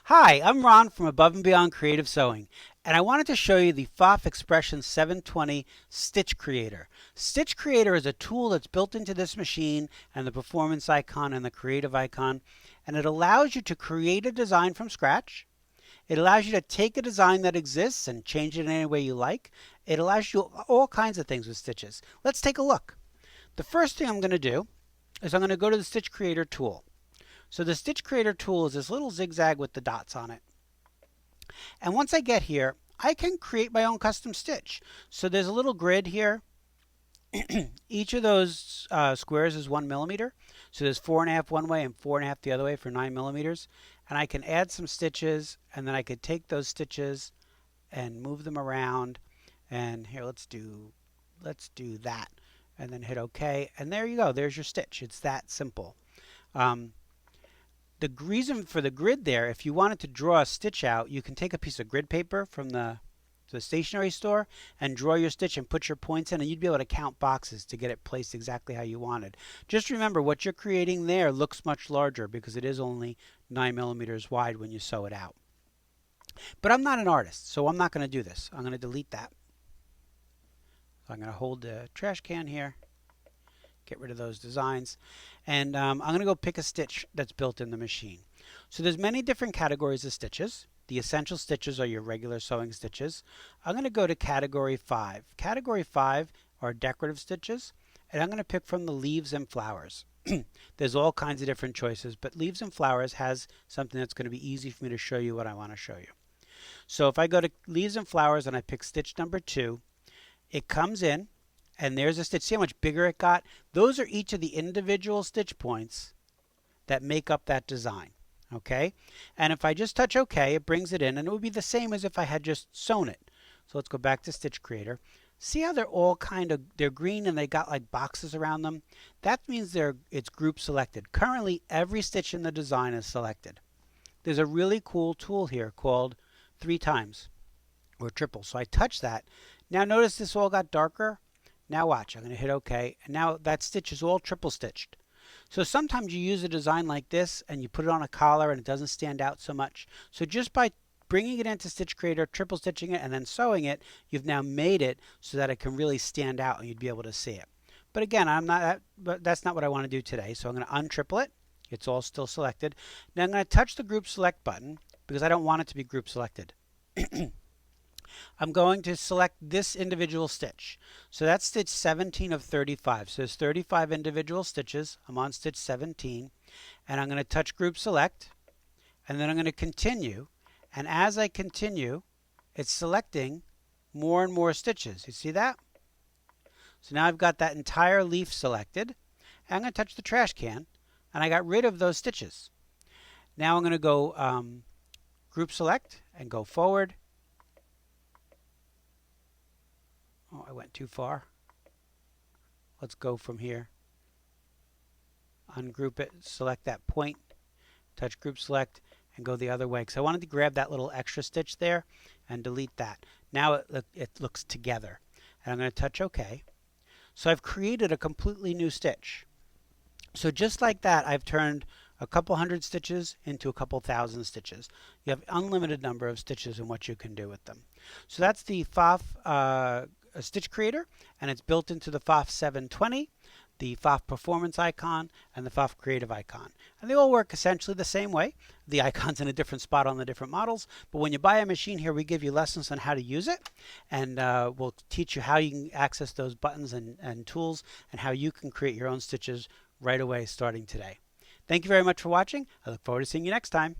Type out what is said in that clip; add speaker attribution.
Speaker 1: Hi, I'm Ron from Above and Beyond Creative Sewing, and I wanted to show you the Pfaff Expression 720 Stitch Creator. Stitch Creator is a tool that's built into this machine and the performance icon and the creative icon, and it allows you to create a design from scratch. It allows you to take a design that exists and change it in any way you like. It allows you all kinds of things with stitches. Let's take a look. The first thing I'm going to do is I'm going to go to the Stitch Creator tool. So the Stitch Creator tool is this little zigzag with the dots on it. And once I get here, I can create my own custom stitch. So there's a little grid here. Each of those squares is 1 millimeter. So there's 4.5 one way and 4.5 the other way for 9 millimeters. And I can add some stitches, and then I could take those stitches and move them around. And here, let's do that. And then hit OK. And there you go. There's your stitch. It's that simple. The reason for the grid there, if you wanted to draw a stitch out, you can take a piece of grid paper from the stationery store and draw your stitch and put your points in, and you'd be able to count boxes to get it placed exactly how you wanted. Just remember, what you're creating there looks much larger because it is only 9 millimeters wide when you sew it out. But I'm not an artist, so I'm not going to do this. I'm going to delete that. So I'm going to hold the trash can here. Get rid of those designs, and I'm going to go pick a stitch that's built in the machine. So there's many different categories of stitches. The essential stitches are your regular sewing stitches. I'm going to go to category 5. Category 5 are decorative stitches, and I'm going to pick from the leaves and flowers. There's all kinds of different choices, but leaves and flowers has something that's going to be easy for me to show you what I want to show you. So if I go to leaves and flowers and I pick stitch number 2, it comes in. And there's a stitch. See how much bigger it got? Those are each of the individual stitch points that make up that design. Okay? And if I just touch OK, it brings it in, and it would be the same as if I had just sewn it. So let's go back to Stitch Creator. See how they're all they're green and they got like boxes around them? That means it's group selected. Currently, every stitch in the design is selected. There's a really cool tool here called 3 times or triple. So I touch that. Now notice this all got darker. Now watch, I'm going to hit OK, and now that stitch is all triple stitched. So sometimes you use a design like this and you put it on a collar and it doesn't stand out so much. So just by bringing it into Stitch Creator, triple stitching it, and then sewing it, you've now made it so that it can really stand out and you'd be able to see it. But again, that's not what I want to do today. So I'm going to untriple it. It's all still selected. Now I'm going to touch the Group Select button because I don't want it to be group selected. I'm going to select this individual stitch. So that's stitch 17 of 35. So there's 35 individual stitches. I'm on stitch 17. And I'm going to touch Group Select. And then I'm going to continue. And as I continue, it's selecting more and more stitches. You see that? So now I've got that entire leaf selected. And I'm going to touch the trash can. And I got rid of those stitches. Now I'm going to go Group Select and go forward. Oh, I went too far. Let's go from here. Ungroup it, select that point, touch Group Select, and go the other way. Because I wanted to grab that little extra stitch there and delete that. Now it looks together. And I'm going to touch OK. So I've created a completely new stitch. So just like that, I've turned a couple hundred stitches into a couple thousand stitches. You have unlimited number of stitches and what you can do with them. So that's the Pfaff Stitch Creator, and it's built into the Pfaff 720, the Pfaff Performance icon, and the Pfaff Creative icon. And they all work essentially the same way. The icon's in a different spot on the different models, but when you buy a machine here, we give you lessons on how to use it, and we'll teach you how you can access those buttons and tools, and how you can create your own stitches right away starting today. Thank you very much for watching. I look forward to seeing you next time.